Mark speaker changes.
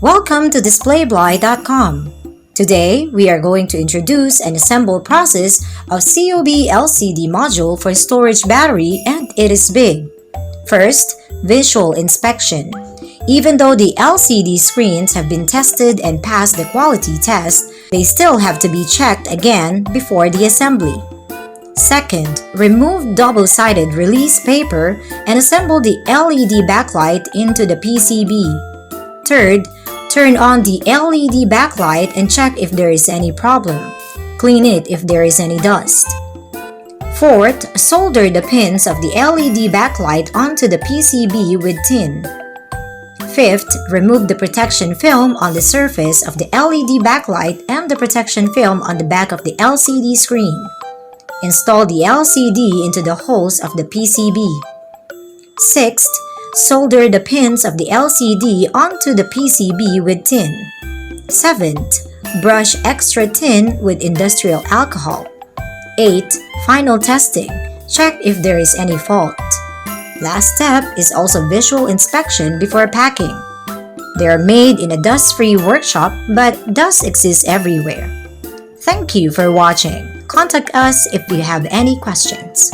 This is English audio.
Speaker 1: Welcome to DisplayBly.com. Today, we are going to introduce and assemble process of COB LCD module for storage battery, and it is big. First, visual inspection. Even though the LCD screens have been tested and passed the quality test, they still have to be checked again before the assembly. Second, remove double-sided release paper and assemble the LED backlight into the PCB. Third, turn on the LED backlight and check if there is any problem. Clean it if there is any dust. Fourth, solder the pins of the LED backlight onto the PCB with tin. Fifth, remove the protection film on the surface of the LED backlight and the protection film on the back of the LCD screen. Install the LCD into the holes of the PCB. Sixth, solder the pins of the LCD onto the PCB with tin. Seventh, brush extra tin with industrial alcohol. 8. Final testing. Check if there is any fault. Last step is also visual inspection before packing. They are made in a dust-free workshop, but dust exists everywhere. Thank you for watching. Contact us if you have any questions.